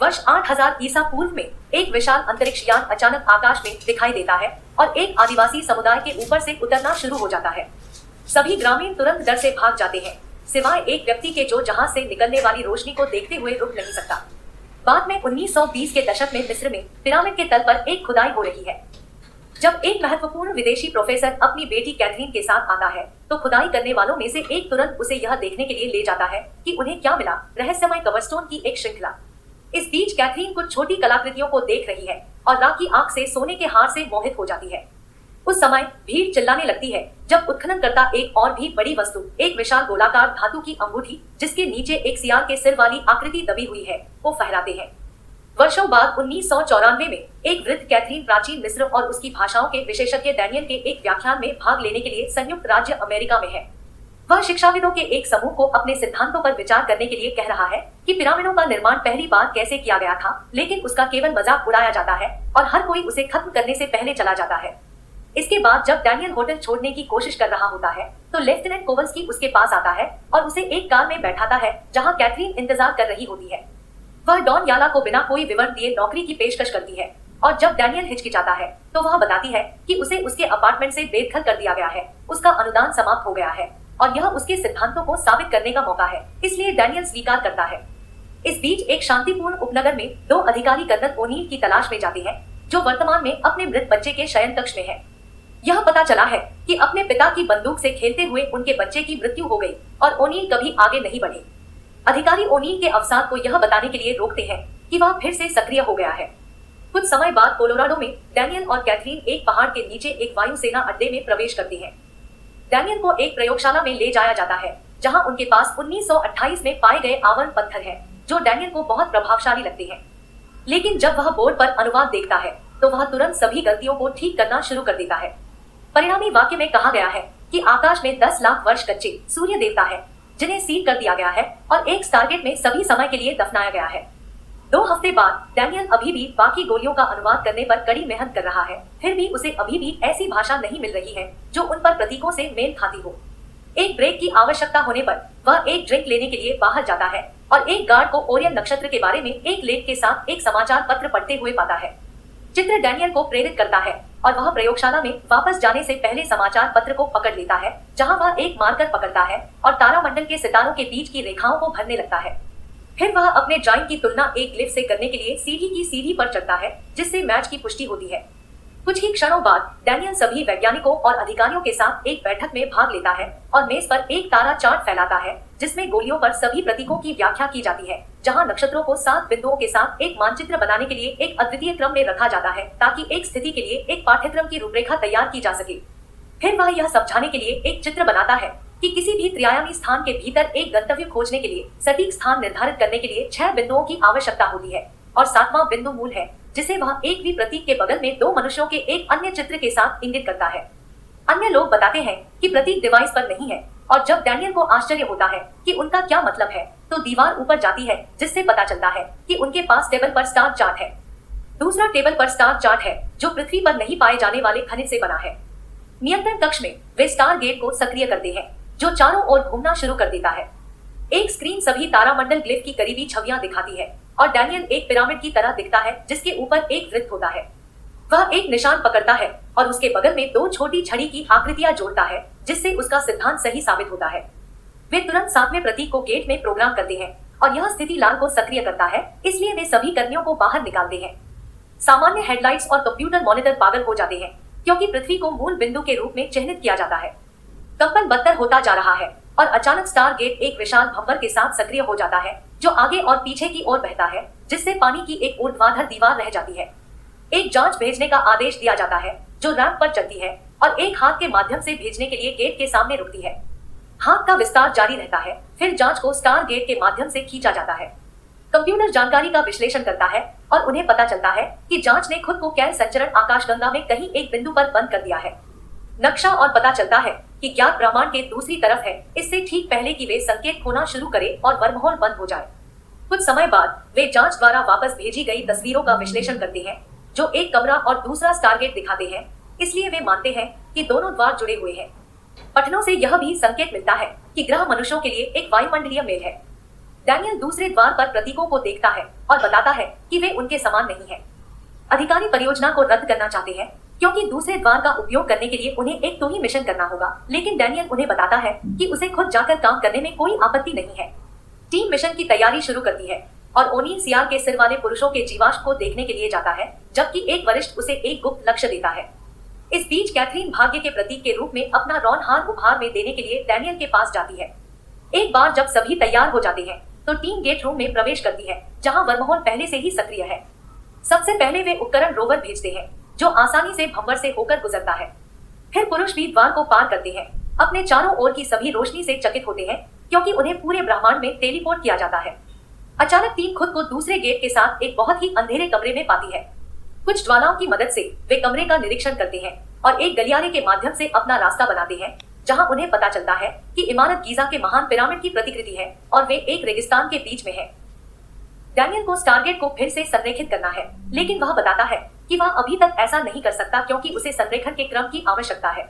वर्ष 8000 ईसा पूर्व में एक विशाल अंतरिक्ष यान अचानक आकाश में दिखाई देता है और एक आदिवासी समुदाय के ऊपर से उतरना शुरू हो जाता है। सभी ग्रामीण तुरंत डर से भाग जाते हैं, सिवाय एक व्यक्ति के जो जहाज से निकलने वाली रोशनी को देखते हुए रुक नहीं सकता। बाद में 1920 के दशक में मिस्र में पिरामिड के तल पर एक खुदाई हो रही है। जब एक महत्वपूर्ण विदेशी प्रोफेसर अपनी बेटी कैथरीन के साथ आता है, तो खुदाई करने वालों में से एक तुरंत उसे यह देखने के लिए ले जाता है कि उन्हें क्या मिला, रहस्यमय कवरस्टोन की एक श्रृंखला। इस बीच कैथरीन कुछ छोटी कलाकृतियों को देख रही है और राखी आंख से सोने के हार से मोहित हो जाती है। उस समय भीड़ चिल्लाने लगती है जब उत्खनन करता एक और भी बड़ी वस्तु, एक विशाल गोलाकार धातु की अंगूठी जिसके नीचे एक सियार के सिर वाली आकृति दबी हुई है, को फहराते हैं। वर्षों बाद 1994 में एक वृद्ध कैथरीन प्राचीन मिस्र और उसकी भाषाओं के विशेषज्ञ डैनियल के एक व्याख्यान में भाग लेने के लिए संयुक्त राज्य अमेरिका में है। वह शिक्षाविदों के एक समूह को अपने सिद्धांतों पर विचार करने के लिए कह रहा है कि पिरामिडों का निर्माण पहली बार कैसे किया गया था, लेकिन उसका केवल मजाक उड़ाया जाता है और हर कोई उसे खत्म करने से पहले चला जाता है। इसके बाद जब डैनियल होटल छोड़ने की कोशिश कर रहा होता है, तो लेफ्टिनेंट कोवल्स्की उसके पास आता है और उसे एक कार में बैठाता है जहां कैथरीन इंतजार कर रही होती है। वह डॉन याला को बिना कोई विवरण दिए नौकरी की पेशकश करती है और जब डैनियल हिचकिचाता है तो वह बताती है कि उसे उसके अपार्टमेंट से बेदखल कर दिया गया है, उसका अनुदान समाप्त हो गया है और यह उसके सिद्धांतों को साबित करने का मौका है, इसलिए डैनियल स्वीकार करता है। इस बीच एक शांतिपूर्ण उपनगर में दो अधिकारी कर्नल ओनील की तलाश में जाते हैं, जो वर्तमान में अपने मृत बच्चे के शयन कक्ष में है। यह पता चला है कि अपने पिता की बंदूक से खेलते हुए उनके बच्चे की मृत्यु हो गई और ओनील कभी आगे नहीं बढ़े। अधिकारी ओनील के अवसाद को यह बताने के लिए रोकते हैं कि वह फिर से सक्रिय हो गया है। कुछ समय बाद कोलोराडो में डैनियल और कैथरीन एक पहाड़ के नीचे एक वायुसेना अड्डे में प्रवेश करते हैं। डैनियल को एक प्रयोगशाला में ले जाया जाता है, जहां उनके पास 1928 में पाए गए आवरण पत्थर हैं, जो डैनियल को बहुत प्रभावशाली लगते हैं। लेकिन जब वह बोर्ड पर अनुवाद देखता है, तो वह तुरंत सभी गलतियों को ठीक करना शुरू कर देता है। परिणामी वाक्य में कहा गया है कि आकाश में 10 लाख वर्ष कच्चे सूर्य देवता है, जिन्हें सील कर दिया गया है और एक स्टारगेट में सभी समय के लिए दफनाया गया है। 2 हफ्ते बाद डैनियल अभी भी बाकी गोलियों का अनुवाद करने पर कड़ी मेहनत कर रहा है, फिर भी उसे अभी भी ऐसी भाषा नहीं मिल रही है जो उन पर प्रतीकों से मेल खाती हो। एक ब्रेक की आवश्यकता होने पर वह एक ड्रिंक लेने के लिए बाहर जाता है और एक गार्ड को ओरियन नक्षत्र के बारे में एक लेख के साथ एक समाचार पत्र पढ़ते हुए पाता है। चित्र डैनियल को प्रेरित करता है और वह प्रयोगशाला में वापस जाने से पहले समाचार पत्र को पकड़ लेता है, जहां वह एक मार्कर पकड़ता है और तारामंडल के सितारों के बीच की रेखाओं को भरने लगता है। फिर वह अपने ड्राइंग की तुलना एक ग्लिफ से करने के लिए सीढ़ी की सीढ़ी पर चढ़ता है, जिससे मैच की पुष्टि होती है। कुछ ही क्षणों बाद डैनियल सभी वैज्ञानिकों और अधिकारियों के साथ एक बैठक में भाग लेता है और मेज पर एक तारा चार्ट फैलाता है, जिसमें गोलियों पर सभी प्रतीकों की व्याख्या की जाती है, जहां नक्षत्रों को 7 बिंदुओं के साथ एक मानचित्र बनाने के लिए एक अद्वितीय क्रम में रखा जाता है, ताकि एक स्थिति के लिए एक पाठ्यक्रम की रूपरेखा तैयार की जा सके। फिर वह यह समझाने के लिए एक चित्र बनाता है कि किसी भी त्रिआयामी स्थान के भीतर एक गंतव्य खोजने के लिए सटीक स्थान निर्धारित करने के लिए 6 बिंदुओं की आवश्यकता होती है और 7वां बिंदु मूल है, जिसे वह एक भी प्रतीक के बगल में 2 मनुष्यों के एक अन्य चित्र के साथ इंगित करता है। अन्य लोग बताते हैं कि प्रतीक डिवाइस पर नहीं है और जब डैनियल को आश्चर्य होता है कि उनका क्या मतलब है, तो दीवार ऊपर जाती है, जिससे पता चलता है कि उनके पास टेबल पर स्टार चार्ट है। दूसरा टेबल पर स्टार चार्ट है, जो पृथ्वी पर नहीं पाए जाने वाले खनिज से बना है। नियंत्रण कक्ष में वे स्टार गेट को सक्रिय करते हैं, जो चारों ओर घूमना शुरू कर देता है। एक स्क्रीन सभी तारामंडल ग्लिफ की करीबी छवियां दिखाती है और डैनियल एक पिरामिड की तरह दिखता है, जिसके ऊपर एक वृत्त होता है। वह एक निशान पकड़ता है और उसके बगल में 2 छोटी छड़ी की आकृतियां जोड़ता है, जिससे उसका सिद्धांत सही साबित होता है। वे तुरंत 7वें प्रतीक को गेट में प्रोग्राम करते हैं और यह स्थिति लाल को सक्रिय करता है, इसलिए वे सभी कर्मियों को बाहर निकालते हैं। सामान्य हेडलाइट्स और कंप्यूटर मॉनिटर पागल हो जाते हैं, क्योंकि पृथ्वी को मूल बिंदु के रूप में चिह्नित किया जाता है। कंपन बदतर होता जा रहा है और अचानक स्टार गेट एक विशाल भंवर के साथ सक्रिय हो जाता है, जो आगे और पीछे की ओर बहता है, जिससे पानी की एक ऊर्ध्वाधर दीवार रह जाती है। एक जांच भेजने का आदेश दिया जाता है, जो रैंप पर चलती है और एक हाथ के माध्यम से भेजने के लिए गेट के सामने रुकती है। हाथ का विस्तार जारी रहता है, फिर जांच को स्टार गेट के माध्यम से खींचा जाता है। कंप्यूटर जानकारी का विश्लेषण करता है और उन्हें पता चलता है कि जांच ने खुद को कैन संचरण आकाशगंगा में कहीं एक बिंदु पर बंद कर दिया है। नक्शा और पता चलता है कि ज्ञात ब्रह्मांड के दूसरी तरफ है, इससे ठीक पहले कि वे संकेत खोना शुरू करें और वर्महोल बंद हो जाए। कुछ समय बाद वे जांच द्वारा वापस भेजी गई तस्वीरों का विश्लेषण करते हैं, जो एक कमरा और दूसरा स्टारगेट दिखाते हैं, इसलिए वे मानते हैं कि दोनों द्वार जुड़े हुए हैं। पठनों से यह भी संकेत मिलता है कि ग्रह मनुष्यों के लिए एक वायुमंडलीय मेल है। डैनियल दूसरे द्वार पर प्रतीकों को देखता है और बताता है कि वे उनके समान नहीं हैं। अधिकारी परियोजना को रद्द करना चाहते हैं क्योंकि दूसरे द्वार का उपयोग करने के लिए उन्हें एक तो ही मिशन करना होगा, लेकिन डैनियल उन्हें बताता है कि उसे खुद जाकर काम करने में कोई आपत्ति नहीं है। टीम मिशन की तैयारी शुरू करती है और ओनील सियार के सिर वाले पुरुषों के जीवाश्म को देखने के लिए जाता है, जबकि एक वरिष्ठ उसे एक गुप्त लक्ष्य देता है। इस बीच कैथरीन भाग्य के प्रतीक के रूप में अपना रॉन उपहार में देने के लिए डैनियल के पास जाती है। एक बार जब सभी तैयार हो जाते हैं तो टीम गेट रूम में प्रवेश करती है, जहां वर्महोल पहले से ही सक्रिय है। सबसे पहले वे उपकरण रोवर भेजते हैं जो आसानी से भंवर से होकर गुजरता है। फिर पुरुष भी द्वार को पार करते हैं। अपने चारों ओर की सभी रोशनी से चकित होते हैं क्योंकि उन्हें पूरे ब्रह्मांड में टेलीपोर्ट किया जाता है। अचानक टीम खुद को दूसरे गेट के साथ एक बहुत ही अंधेरे कमरे में पाती है। कुछ ज्वालाओं की मदद से वे कमरे का निरीक्षण करते हैं और एक गलियारे के माध्यम से अपना रास्ता बनाते हैं, जहां उन्हें पता चलता है कि इमारत गीजा के महान पिरामिड की प्रतिकृति है और वे एक रेगिस्तान के बीच में है। डैनियल को स्टारगेट को फिर से संरेखित करना है, लेकिन वह बताता है कि वह अभी तक ऐसा नहीं कर सकता क्योंकि उसे संरेखन के क्रम की आवश्यकता है।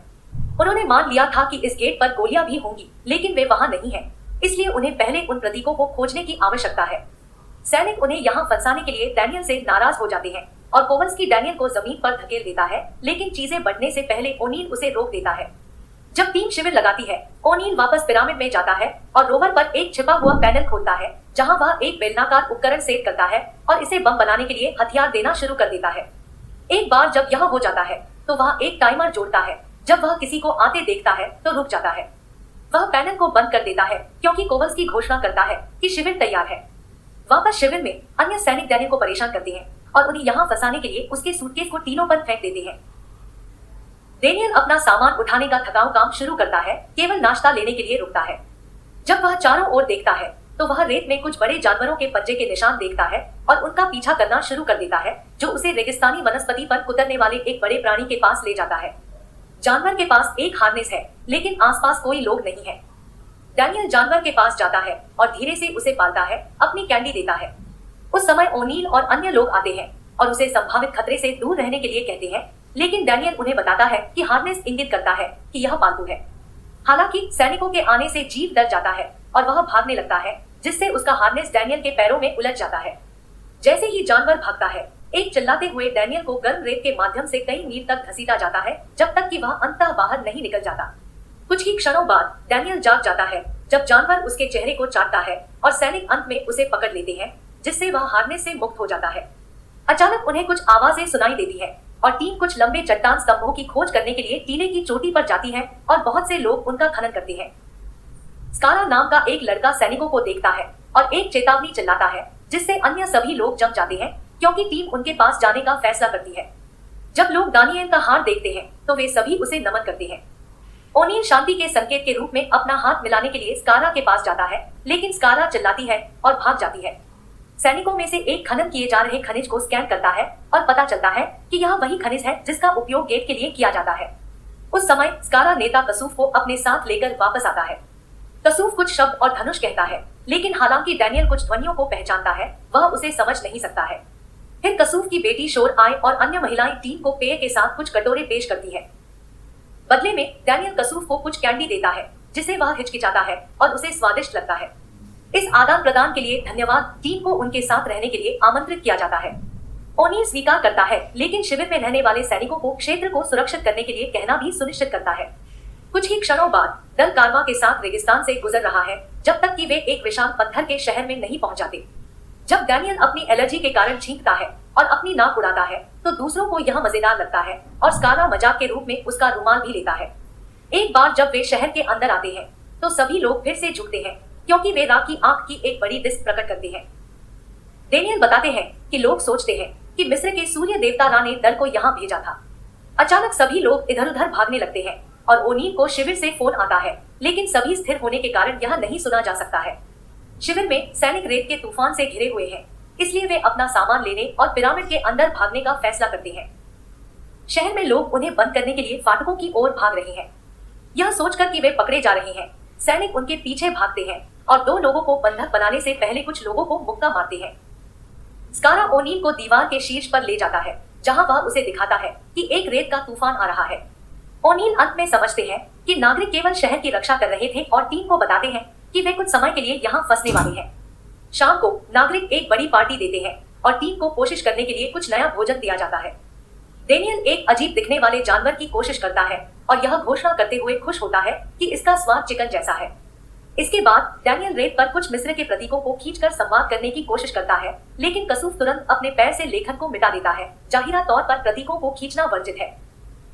उन्होंने मान लिया था कि इस गेट पर गोलियां भी होंगी, लेकिन वे वहां नहीं है, इसलिए उन्हें पहले उन प्रतीकों को खोजने की आवश्यकता है। सैनिक उन्हें यहाँ फंसाने के लिए डैनियल से नाराज हो जाते हैं और कोवल्स्की डैनियल को जमीन पर धकेल देता है, लेकिन चीजें बढ़ने से पहले ओनील उसे रोक देता है। जब टीम शिविर लगाती है, ओनील वापस पिरामिड में जाता है और रोवर पर एक छिपा हुआ पैनल खोलता है, जहां वह एक बेलनाकार उपकरण सेट करता है और इसे बम बनाने के लिए हथियार देना शुरू कर देता है। एक बार जब यह हो जाता है तो वह एक टाइमर जोड़ता है। जब वह किसी को आते देखता है तो रुक जाता है। वह पैनल को बंद कर देता है क्योंकि कोवल्स्की घोषणा करता है कि शिविर तैयार है। वापस शिविर में अन्य सैनिक डैनियल को परेशान करते हैं और उन्हें यहाँ फंसाने के लिए उसके सूटकेस को टीलों पर फेंक देते हैं। डैनियल अपना सामान उठाने का थकाऊ काम शुरू करता है, केवल नाश्ता लेने के लिए रुकता है। जब वह चारों ओर देखता है तो वह रेत में कुछ बड़े जानवरों के पंजे के निशान देखता है और उनका पीछा करना शुरू कर देता है, जो उसे रेगिस्तानी वनस्पति पर कुतरने वाले एक बड़े प्राणी के पास ले जाता है। जानवर के पास एक हार्नेस है, लेकिन आसपास कोई लोग नहीं है। डैनियल जानवर के पास जाता है और धीरे से उसे पालता है, अपनी कैंडी देता है। उस समय ओनील और अन्य लोग आते हैं और उसे संभावित खतरे से दूर रहने के लिए कहते हैं, लेकिन डैनियल उन्हें बताता है कि हार्नेस इंगित करता है कि यह पालतू है। हालांकि सैनिकों के आने से जीव डर जाता है और वह भागने लगता है, जिससे उसका हार्नेस डैनियल के पैरों में उलझ जाता है। जैसे ही जानवर भागता है, एक चिल्लाते हुए डैनियल को गर्म रेत के माध्यम से कई मील तक घसीटा जाता है, जब तक कि वह अंततः बाहर नहीं निकल जाता। कुछ ही क्षणों बाद डैनियल जाग जाता है जब जानवर उसके चेहरे को चाटता है और सैनिक अंत में उसे पकड़ लेते हैं, जिससे वह हार्नेस से मुक्त हो जाता है। अचानक उन्हें कुछ आवाजें सुनाई देती है और टीम कुछ लंबे चट्टान स्तंभों की खोज करने के लिए टीले की चोटी पर जाती है और बहुत से लोग उनका खनन करते हैं। स्कारा नाम का एक लड़का सैनिकों को देखता है और एक चेतावनी चिल्लाता है, जिससे अन्य सभी लोग जम जाते हैं क्योंकि टीम उनके पास जाने का फैसला करती है। जब लोग दानियल का हाथ देखते हैं तो वे सभी उसे नमन करते हैं। ओनील शांति के संकेत के रूप में अपना हाथ मिलाने के लिए स्कारा के पास जाता है, लेकिन स्कारा चिल्लाती है और भाग जाती है। सैनिकों में से एक खनन किए जा रहे खनिज को स्कैन करता है और पता चलता है कि यह वही खनिज है जिसका उपयोग गेट के लिए किया जाता है। उस समय स्कारा नेता कसूफ को अपने साथ लेकर वापस आता है। कसूफ कुछ शब्द और धनुष कहता है, लेकिन हालांकि डैनियल कुछ ध्वनियों को पहचानता है, वह उसे समझ नहीं सकता है। फिर कसूफ की बेटी शोर आए और अन्य महिलाएं टीम को पेय के साथ कुछ कटोरे पेश करती है। बदले में डैनियल कसूफ को कुछ कैंडी देता है, जिसे वह हिचकिचाता है और उसे स्वादिष्ट लगता है। इस आदान प्रदान के लिए धन्यवाद। टीम को उनके साथ रहने के लिए आमंत्रित किया जाता है। ओनील स्वीकार करता है, लेकिन शिविर में रहने वाले सैनिकों को क्षेत्र को सुरक्षित करने के लिए कहना भी सुनिश्चित करता है। कुछ ही क्षणों बाद दल कारवा के साथ रेगिस्तान से गुजर रहा है, जब तक कि वे एक विशाल पत्थर के शहर में नहीं पहुंच जाते। जब डैनियल अपनी एलर्जी के कारण छींकता है और अपनी नाक उड़ाता है, तो दूसरों को यह मजेदार लगता है और स्कारा मजाक के रूप में उसका रुमाल भी लेता है। एक बार जब वे शहर के अंदर आते हैं, तो सभी लोग फिर से झुकते हैं क्योंकि वे रात की आंख की एक बड़ी डिस्क प्रकट करते हैं। डैनियल बताते हैं कि लोग सोचते हैं कि मिस्र के सूर्य देवता रा ने दल को यहाँ भेजा था। अचानक सभी लोग इधर उधर भागने लगते हैं और ओनील को शिविर से फोन आता है, लेकिन सभी स्थिर होने के कारण यह नहीं सुना जा सकता है। शिविर में सैनिक रेत के तूफान से घिरे हुए हैं, इसलिए वे अपना सामान लेने और पिरामिड के अंदर भागने का फैसला करते हैं। शहर में लोग उन्हें बंद करने के लिए फाटकों की ओर भाग रहे हैं। यह सोचकर कि वे पकड़े जा रहे हैं, सैनिक उनके पीछे भागते हैं और दो लोगों को बंधक बनाने से पहले कुछ लोगों को मुक्का मारते हैं। स्कारा ओनील को दीवार के शीर्ष पर ले जाता है, जहां वह उसे दिखाता है कि एक रेत का तूफान आ रहा है। ओनील अंत में समझते हैं कि नागरिक केवल शहर की रक्षा कर रहे थे और टीम को बताते हैं कि वे कुछ समय के लिए यहाँ फंसने वाले हैं। शाम को नागरिक एक बड़ी पार्टी देते हैं और टीम को कोशिश करने के लिए कुछ नया भोजन दिया जाता है। डेनियल एक अजीब दिखने वाले जानवर की कोशिश करता है और यह घोषणा करते हुए खुश होता है कि इसका स्वाद चिकन जैसा है। इसके बाद डैनियल रेत पर कुछ मिस्र के प्रतीकों को खींचकर संवाद करने की कोशिश करता है, लेकिन कसूफ तुरंत अपने पैर से लेखन को मिटा देता है। जाहिरा तौर पर प्रतीकों को खींचना वर्जित है।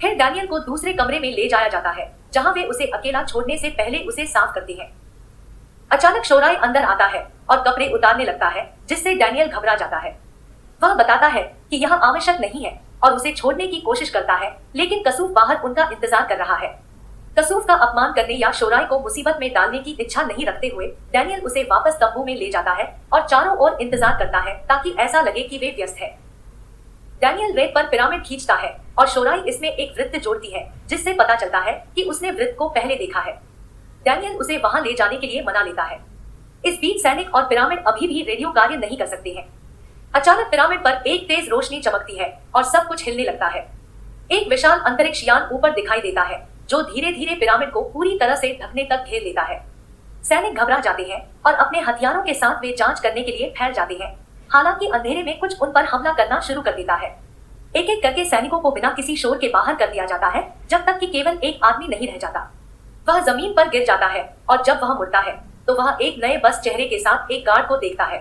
फिर डैनियल को दूसरे कमरे में ले जाया जाता है, जहां वे उसे अकेला छोड़ने से पहले उसे साफ करते हैं। अचानक शोराई अंदर आता है और कपड़े उतारने लगता है, जिससे डैनियल घबरा जाता है। वह बताता है कि यह आवश्यक नहीं है और उसे छोड़ने की कोशिश करता है, लेकिन कसूफ बाहर उनका इंतजार कर रहा है। कसूफ का अपमान करने या शोराई को मुसीबत में डालने की इच्छा नहीं रखते हुए डैनियल उसे वापस तंबू में ले जाता है और चारों ओर इंतजार करता है ताकि ऐसा लगे कि वे व्यस्त है। डैनियल रेत पर पिरामिड खींचता है और शोराई इसमें एक वृत्त जोड़ती है, जिससे पता चलता है कि उसने वृत्त को पहले देखा है। डैनियल उसे वहां ले जाने के लिए मना लेता है। इस बीच सैनिक और पिरामिड अभी भी रेडियो कार्य नहीं कर सकते हैं। अचानक पिरामिड पर एक तेज रोशनी चमकती है और सब कुछ हिलने लगता है। एक विशाल अंतरिक्ष यान ऊपर दिखाई देता है, जो धीरे धीरे पिरामिड को पूरी तरह से ढकने तक घेर लेता है। सैनिक घबरा जाते हैं और अपने हथियारों के साथ वे जांच करने के लिए फैल जाते हैं। हालांकि अंधेरे में कुछ उन पर हमला करना शुरू कर देता है। एक एक करके सैनिकों को बिना किसी शोर के बाहर कर दिया जाता है, जब तक कि केवल एक आदमी नहीं रह जाता। वह जमीन पर गिर जाता है और जब वह मुड़ता है तो वह एक नए बस चेहरे के साथ एक गार्ड को देखता है।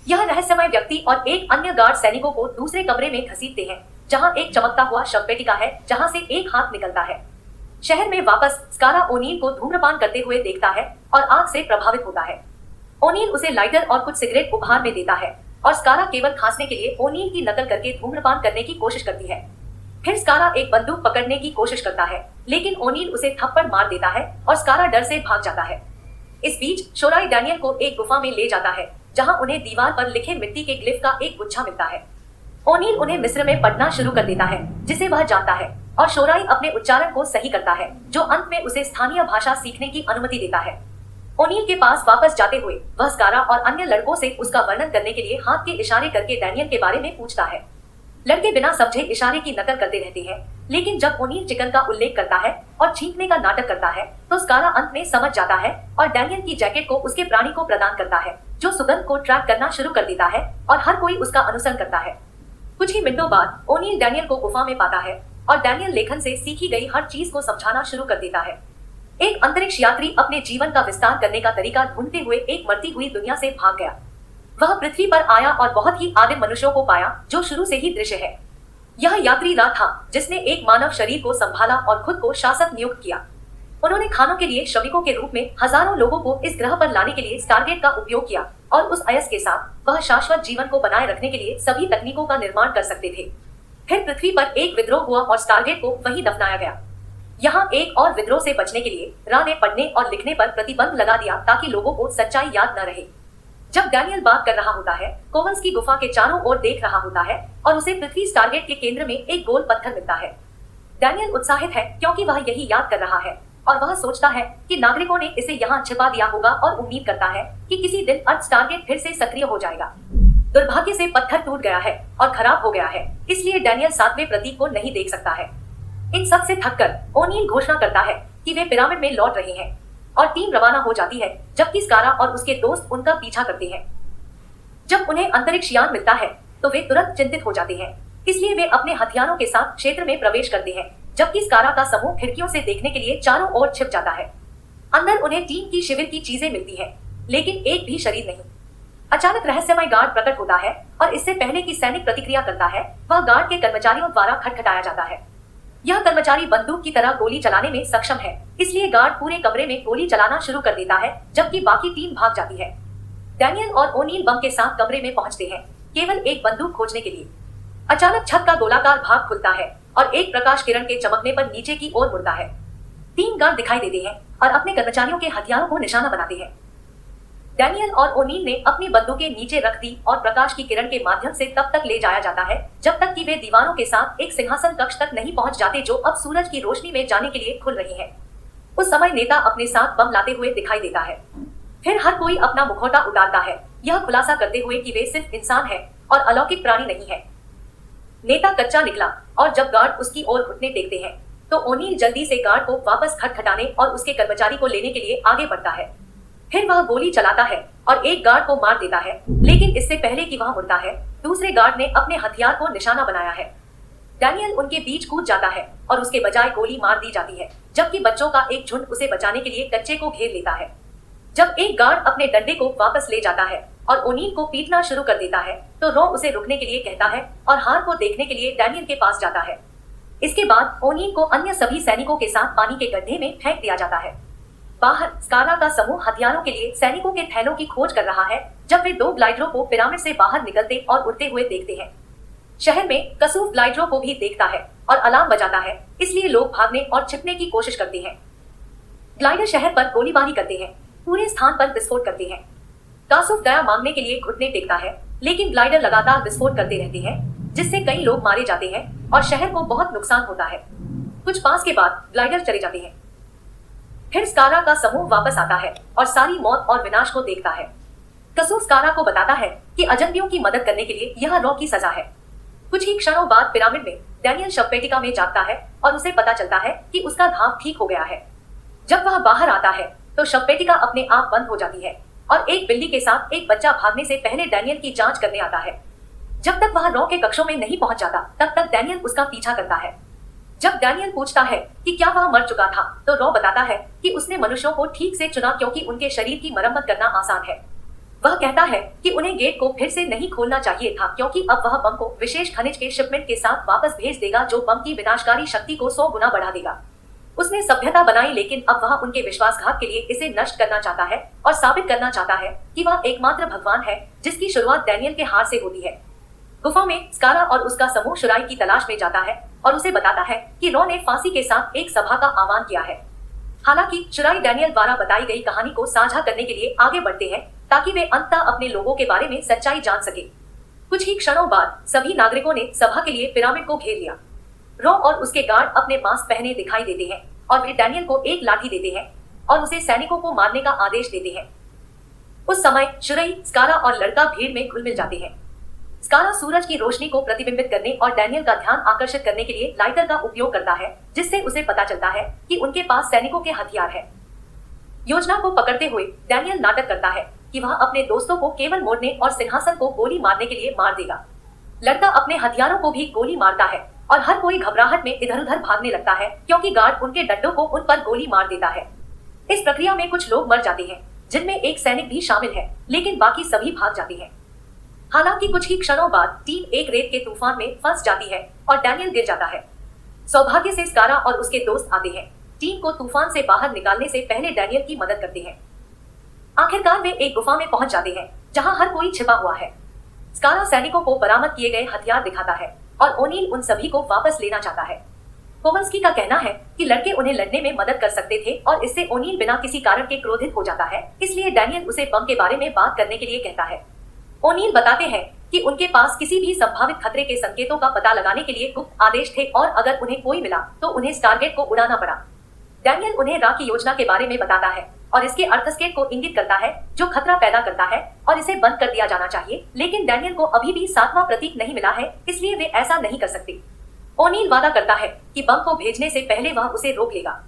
यह रहस्यमय व्यक्ति और एक अन्य गार्ड सैनिकों को दूसरे कमरे में घसीटते हैं, जहां एक चमकता हुआ शवपेटिका है जहां से एक हाथ निकलता है। शहर में वापस स्कारा ओनील को धूम्रपान करते हुए देखता है और आग से प्रभावित होता है। ओनील उसे लाइटर और कुछ सिगरेट उपहार में देता है और स्कारा केवल खांसने के लिए ओनील की नकल करके धूम्रपान करने की कोशिश करती है। फिर स्कारा एक बंदूक पकड़ने की कोशिश करता है, लेकिन ओनील उसे थप्पड़ मार देता है और स्कारा डर से भाग जाता है। इस बीच शोराई डैनियल को एक गुफा में ले जाता है, जहां उन्हें दीवार पर लिखे मिट्टी के ग्लिफ का एक गुच्छा मिलता है। ओनील उन्हें मिस्र में पढ़ना शुरू कर देता है, जिसे वह जानता है, और शोराई अपने उच्चारण को सही करता है, जो अंत में उसे स्थानीय भाषा सीखने की अनुमति देता है। ओनील के पास वापस जाते हुए वह स्कारा और अन्य लड़कों से उसका वर्णन करने के लिए हाथ के इशारे करके डैनियल के बारे में पूछता है। लड़के बिना समझे इशारे की नकल करते रहते हैं, लेकिन जब ओनील चिकन का उल्लेख करता है और छींकने का नाटक करता है, तो स्कारा अंत में समझ जाता है और डैनियल की जैकेट को उसके प्राणी को प्रदान करता है, जो सुगंध को ट्रैक करना शुरू कर देता है और हर कोई उसका अनुसरण करता है। कुछ ही मिनटों बाद ओनील डैनियल को गुफा में पाता है और डैनियल लेखन से सीखी गई हर चीज को समझाना शुरू कर देता है। एक अंतरिक्ष यात्री अपने जीवन का विस्तार करने का तरीका ढूंढते हुए एक मरती हुई दुनिया से भाग गया। वह पृथ्वी पर आया और बहुत ही आदिम मनुष्यों को पाया, जो शुरू से ही दृश्य है। यह यात्री रा था, जिसने एक मानव शरीर को संभाला और खुद को शासक नियुक्त किया। उन्होंने खानों के लिए श्रमिकों के रूप में हजारों लोगों को इस ग्रह पर लाने के लिए स्टारगेट का उपयोग किया, और उस अयस के साथ वह शाश्वत जीवन को बनाए रखने के लिए सभी तकनीकों का निर्माण कर सकते थे। फिर पृथ्वी पर एक विद्रोह हुआ और स्टारगेट को वहीं दफनाया गया। यहाँ एक और विद्रोह से बचने के लिए रा ने पढ़ने और लिखने पर प्रतिबंध लगा दिया, ताकि लोगों को सच्चाई याद न रहे। जब डैनियल बात कर रहा होता है, कोवल्स की गुफा के चारों ओर देख रहा होता है और उसे पृथ्वी स्टारगेट के केंद्र में एक गोल पत्थर मिलता है। डैनियल उत्साहित है क्योंकि वह यही याद कर रहा है, और वह सोचता है कि नागरिकों ने इसे यहाँ छिपा दिया होगा और उम्मीद करता है कि किसी दिन अर्थ स्टारगेट फिर से सक्रिय हो जाएगा। दुर्भाग्य से पत्थर टूट गया है और खराब हो गया है, इसलिए डैनियल 7वें प्रतीक को नहीं देख सकता है। इन सब से थककर ओनील घोषणा करता है कि वे पिरामिड में लौट रहे हैं, और टीम रवाना हो जाती है, जबकि स्कारा और उसके दोस्त उनका पीछा करते हैं। जब उन्हें अंतरिक्ष यान मिलता है तो वे तुरंत चिंतित हो जाते हैं, इसलिए वे अपने हथियारों के साथ क्षेत्र में प्रवेश करते हैं, जबकि स्कारा का समूह खिड़कियों से देखने के लिए चारों ओर छिप जाता है। अंदर उन्हें टीम की शिविर की चीजें मिलती हैं, लेकिन एक भी शरीर नहीं। अचानक रहस्यमय गार्ड प्रकट होता है और इससे पहले कि सैनिक प्रतिक्रिया करता है, वह गार्ड के कर्मचारियों द्वारा खटखटाया जाता है। यह कर्मचारी बंदूक की तरह गोली चलाने में सक्षम है, इसलिए गार्ड पूरे कमरे में गोली चलाना शुरू कर देता है, जबकि बाकी टीम भाग जाती है। डैनियल और ओनील बम के साथ कमरे में पहुंचते हैं, केवल एक बंदूक खोजने के लिए। अचानक छत का गोलाकार भाग खुलता है और एक प्रकाश किरण के चमकने पर नीचे की ओर मुड़ता है। 3 गार्ड दिखाई देते हैं और अपने कर्मचारियों के हथियारों को निशाना बनाते हैं। डैनियल और ओनील ने अपनी बंदूकें नीचे रख दी और प्रकाश की किरण के माध्यम से तब तक ले जाया जाता है जब तक कि वे दीवारों के साथ एक सिंहासन कक्ष तक नहीं पहुंच जाते, जो अब सूरज की रोशनी में जाने के लिए खुल रही है। उस समय नेता अपने साथ बम लाते हुए दिखाई देता है। फिर हर कोई अपना मुखौटा उतारता है, यह खुलासा करते हुए कि वे सिर्फ इंसान हैं और अलौकिक प्राणी नहीं है। नेता कच्चा निकला, और जब गार्ड उसकी ओर घुटने टेकते हैं तो ओनील जल्दी से गार्ड को वापस खटखटाने और उसके कर्मचारी को लेने के लिए आगे बढ़ता है। फिर वह गोली चलाता है और एक गार्ड को मार देता है, लेकिन इससे पहले कि वह मुड़ता है, दूसरे गार्ड ने अपने हथियार को निशाना बनाया है। डैनियल उनके बीच कूद जाता है और उसके बजाय गोली मार दी जाती है, जबकि बच्चों का एक झुंड उसे बचाने के लिए कच्चे को घेर लेता है। जब एक गार्ड अपने डंडे को वापस ले जाता है और ओनील को पीटना शुरू कर देता है, तो रॉ उसे रुकने के लिए कहता है और हार को देखने के लिए डैनियल के पास जाता है। इसके बाद ओनील को अन्य सभी सैनिकों के साथ पानी के गड्ढे में फेंक दिया जाता है। बाहर स्कारा का समूह हथियारों के लिए सैनिकों के थैलों की खोज कर रहा है, जब वे 2 ग्लाइडरों को पिरामिड से बाहर निकलते और उड़ते हुए देखते हैं। शहर में कसूफ ग्लाइडरों को भी देखता है और अलार्म बजाता है, इसलिए लोग भागने और छिपने की कोशिश करते हैं। ग्लाइडर शहर पर गोलीबारी करते हैं, पूरे स्थान पर विस्फोट करते हैं। कासूफ दया मांगने के लिए घुटने टेकता है, लेकिन ग्लाइडर लगातार विस्फोट करते रहते हैं, जिससे कई लोग मारे जाते हैं और शहर को बहुत नुकसान होता है। कुछ पास के बाद ग्लाइडर चले जाते हैं। फिर स्कारा का समूह वापस आता है और सारी मौत और विनाश को देखता है। कसूफ स्कारा को बताता है कि अजनबियों की मदद करने के लिए यह रॉ की सजा है। कुछ ही क्षणों बाद पिरामिड में डैनियल शवपेटिका में जागता है और उसे पता चलता है कि उसका घाव ठीक हो गया है। जब वह बाहर आता है तो शवपेटिका अपने आप बंद हो जाती है और एक बिल्ली के साथ एक बच्चा भागने से पहले डैनियल की जांच करने आता है। जब तक वह रॉ के कक्षों में नहीं पहुंच जाता, तब तक डैनियल उसका पीछा करता है। जब डैनियल पूछता है कि क्या वह मर चुका था, तो रॉ बताता है कि उसने मनुष्यों को ठीक से चुना क्योंकि उनके शरीर की मरम्मत करना आसान है। वह कहता है कि उन्हें गेट को फिर से नहीं खोलना चाहिए था, क्योंकि अब वह बम को विशेष खनिज के शिपमेंट के साथ वापस भेज देगा, जो बम की विनाशकारी शक्ति को 100 गुना बढ़ा देगा। उसने सभ्यता बनाई, लेकिन अब वह उनके विश्वासघात के लिए इसे नष्ट करना चाहता है और साबित करना चाहता है कि वह एकमात्र भगवान है, जिसकी शुरुआत डैनियल के हार से होती है। गुफा में स्कारा और उसका समूह शुराई की तलाश में जाता है और उसे बताता है कि रॉ ने फांसी के साथ एक सभा का आह्वान किया है। हालांकि शुराई डैनियल द्वारा बताई गई कहानी को साझा करने के लिए आगे बढ़ते हैं, ताकि वे अंततः अपने लोगों के बारे में सच्चाई जान सके। कुछ ही क्षणों बाद सभी नागरिकों ने सभा के लिए पिरामिड को घेर लिया। रॉ और उसके गार्ड अपने मास्क पहने दिखाई देते हैं और वे डैनियल को एक लाठी देते हैं और उसे सैनिकों को मारने का आदेश देते हैं। उस समय शुराई, स्कारा और लड़का भीड़ में घुल मिल जाते हैं। स्कारा सूरज की रोशनी को प्रतिबिंबित करने और डैनियल का ध्यान आकर्षित करने के लिए लाइटर का उपयोग करता है, जिससे उसे पता चलता है कि उनके पास सैनिकों के हथियार हैं। योजना को पकड़ते हुए डैनियल नाटक करता है कि वह अपने दोस्तों को केवल मोड़ने और सिंहासन को गोली मारने के लिए मार देगा। लड़का अपने हथियारों को भी गोली मारता है और हर कोई घबराहट में इधर उधर भागने लगता है, क्योंकि गार्ड उनके डंडों को उन पर गोली मार देता है। इस प्रक्रिया में कुछ लोग मर जाते हैं, जिनमें एक सैनिक भी शामिल है, लेकिन बाकी सभी भाग जाते हैं। हालांकि कुछ ही क्षणों बाद टीम एक रेत के तूफान में फंस जाती है और डैनियल गिर जाता है। सौभाग्य से स्कारा और उसके दोस्त आते हैं, टीम को तूफान से बाहर निकालने से पहले डैनियल की मदद करते हैं। आखिरकार वे एक गुफा में पहुंच जाते हैं, जहां हर कोई छिपा हुआ है। स्कारा सैनिकों को बरामद किए गए हथियार दिखाता है और ओनील उन सभी को वापस लेना चाहता है। कोवल्स्की का कहना है कि लड़के उन्हें लड़ने में मदद कर सकते थे और इससे ओनील बिना किसी कारण के क्रोधित हो जाता है, इसलिए डैनियल उसे बम के बारे में बात करने के लिए कहता है। ओनील बताते हैं कि उनके पास किसी भी संभावित खतरे के संकेतों का पता लगाने के लिए गुप्त आदेश थे और अगर उन्हें कोई मिला तो उन्हें टारगेट को उड़ाना पड़ा। डैनियल उन्हें रा की योजना के बारे में बताता है और इसके अर्थस्केट को इंगित करता है, जो खतरा पैदा करता है और इसे बंद कर दिया जाना चाहिए, लेकिन डैनियल को अभी भी 7वां प्रतीक नहीं मिला है, इसलिए वे ऐसा नहीं कर सकते। ओनील वादा करता है कि बम को भेजने से पहले वह उसे रोक लेगा।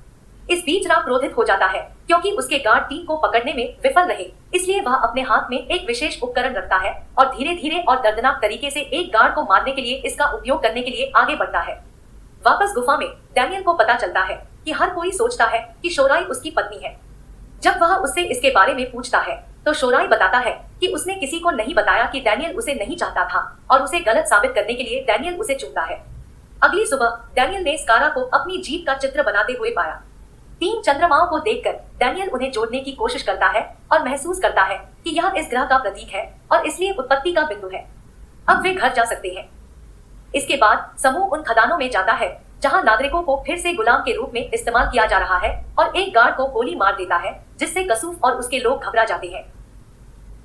इस बीच रा क्रोधित हो जाता है क्योंकि उसके गार्ड टीम को पकड़ने में विफल रहे, इसलिए वह अपने हाथ में एक विशेष उपकरण रखता है और धीरे धीरे और दर्दनाक तरीके से एक गार्ड को मारने के लिए इसका उपयोग करने के लिए आगे बढ़ता है। वापस गुफा में डैनियल को पता चलता है कि हर कोई सोचता है कि शोराई उसकी पत्नी है। जब वह उससे इसके बारे में पूछता है तो शोराई बताता है कि उसने किसी को नहीं बताया कि डैनियल उसे नहीं चाहता था और उसे गलत साबित करने के लिए डैनियल उसे चुनता है। अगली सुबह डैनियल ने स्कारा को अपनी जीत का चित्र बनाते हुए पाया। 3 चंद्रमाओं को देखकर डैनियल उन्हें जोड़ने की कोशिश करता है और महसूस करता है कि यह इस ग्रह का प्रतीक है और इसलिए उत्पत्ति का बिंदु है। अब वे घर जा सकते हैं। इसके बाद समूह उन खदानों में जाता है जहां नागरिकों को फिर से गुलाम के रूप में इस्तेमाल किया जा रहा है और एक गार्ड को गोली मार देता है, जिससे कसूफ और उसके लोग घबरा जाते हैं।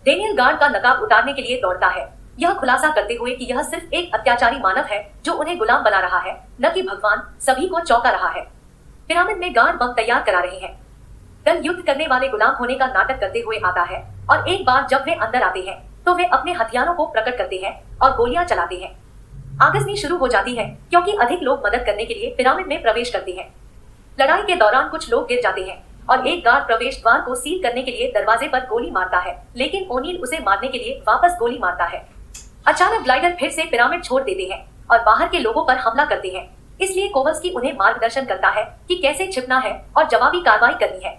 डैनियल गार्ड का नकाब उतारने के लिए दौड़ता है, यह खुलासा करते हुए कि यह सिर्फ एक अत्याचारी मानव है जो उन्हें गुलाम बना रहा है, न कि भगवान सभी को चौंका रहा है। पिरामिड में गार्ड बम तैयार करा रहे हैं। दल युद्ध करने वाले गुलाम होने का नाटक करते हुए आता है और एक बार जब वे अंदर आते हैं तो वे अपने हथियारों को प्रकट करते हैं और गोलियां चलाते हैं। आगजनी शुरू हो जाती है क्योंकि अधिक लोग मदद करने के लिए पिरामिड में प्रवेश करते हैं। लड़ाई के दौरान कुछ लोग गिर जाते हैं और एक गार्ड प्रवेश द्वार को सील करने के लिए दरवाजे पर गोली मारता है, लेकिन ओनील उसे मारने के लिए वापस गोली मारता है। अचानक ग्लाइडर फिर से पिरामिड छोड़ देते हैं और बाहर के लोगों पर हमला करते हैं। इसलिए कोवल्स्की उन्हें मार्गदर्शन करता है कि कैसे छिपना है और जवाबी कार्रवाई करनी है।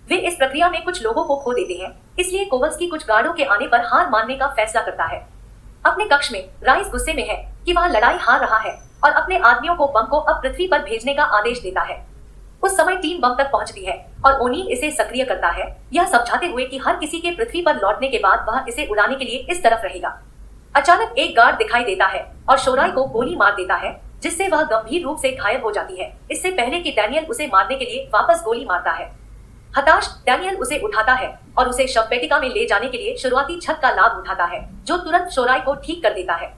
वे इस प्रक्रिया में कुछ लोगों को खो देते हैं, इसलिए कोवल्स्की कुछ गार्डों के आने पर हार मानने का फैसला करता है। अपने कक्ष में राइस गुस्से में है कि वह लड़ाई हार रहा है और अपने आदमियों को बम को अब पृथ्वी पर भेजने का आदेश देता है। उस समय टीम बम तक पहुंचती है और ओनील इसे सक्रिय करता है, यह समझाते हुए कि हर किसी के पृथ्वी पर लौटने के बाद वह इसे उड़ाने के लिए इस तरफ रहेगा। अचानक एक गार्ड दिखाई देता है और शोराई को गोली मार देता है, जिससे वह गंभीर रूप से घायल हो जाती है, इससे पहले कि डैनियल उसे मारने के लिए वापस गोली मारता है। हताश डैनियल उसे उठाता है और उसे शवपेटिका में ले जाने के लिए शुरुआती छत का लाभ उठाता है, जो तुरंत शोराई को ठीक कर देता है।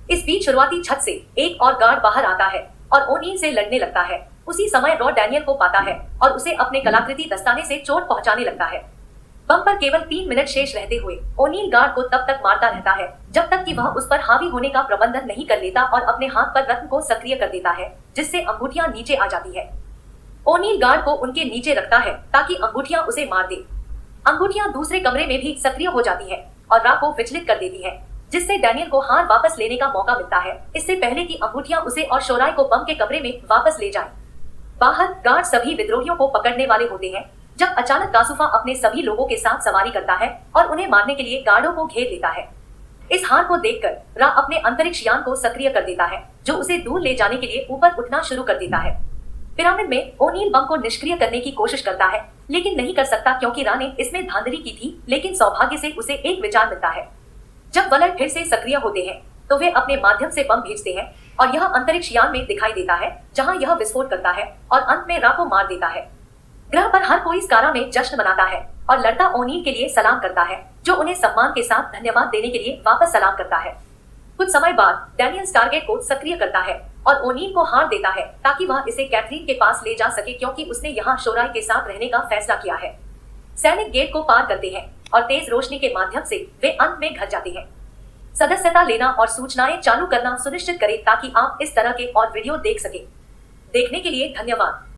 इस बीच शुरुआती छत से एक और गार्ड बाहर आता है और ओनील से लड़ने लगता है। उसी समय रॉ डैनियल को पाता है और उसे अपने कलाकृति दस्ताने से चोट पहुंचाने लगता है। बम पर केवल 3 मिनट शेष रहते हुए ओनील गार्ड को तब तक मारता रहता है जब तक कि वह उस पर हावी होने का प्रबंधन नहीं कर लेता और अपने हाथ पर रत्न को सक्रिय कर देता है, जिससे अंगूठियां नीचे आ जाती है। ओनील गार्ड को उनके नीचे रखता है ताकि अंगूठियां उसे मार दे। अंगूठियां दूसरे कमरे में भी सक्रिय हो जाती है और रा को विचलित कर देती है, जिससे डैनियल को हार वापस लेने का मौका मिलता है, इससे पहले कि अंगूठियां उसे और शोराई को बम के कमरे में वापस ले जाएं। बाहर गार्ड सभी विद्रोहियों को पकड़ने वाले होते हैं जब अचानक कासुफा अपने सभी लोगों के साथ सवारी करता है और उन्हें मारने के लिए गार्डों को घेर लेता है। इस हार को देखकर रा अपने अंतरिक्ष यान को सक्रिय कर देता है, जो उसे दूर ले जाने के लिए ऊपर उठना शुरू कर देता है। पिरामिड में ओनील बम को निष्क्रिय करने की कोशिश करता है, लेकिन नहीं कर सकता क्योंकि रा ने इसमें धांधली की थी, लेकिन सौभाग्य से उसे एक विचार मिलता है। जब वलय फिर से सक्रिय होते हैं तो वे अपने माध्यम से बम भेजते हैं और यह अंतरिक्ष यान में दिखाई देता है, जहां यह विस्फोट करता है और अंत में रा को मार देता है। ग्रह पर हर कोई स्कारा में जश्न मनाता है और लड़ता ओनील के लिए सलाम करता है, जो उन्हें सम्मान के साथ धन्यवाद देने के लिए वापस सलाम करता है। कुछ समय बाद डैनियल स्टारगेट को सक्रिय करता है और ओनील को हार देता है ताकि वह इसे कैथरीन के पास ले जा सके, क्योंकि उसने यहाँ शोराई के साथ रहने का फैसला किया है। सैनिक गेट को पार करते हैं और तेज रोशनी के माध्यम से वे अंत में घर जाते हैं। सदस्यता लेना और सूचनाएं चालू करना सुनिश्चित करें ताकि आप इस तरह के और वीडियो देख सकें। देखने के लिए धन्यवाद।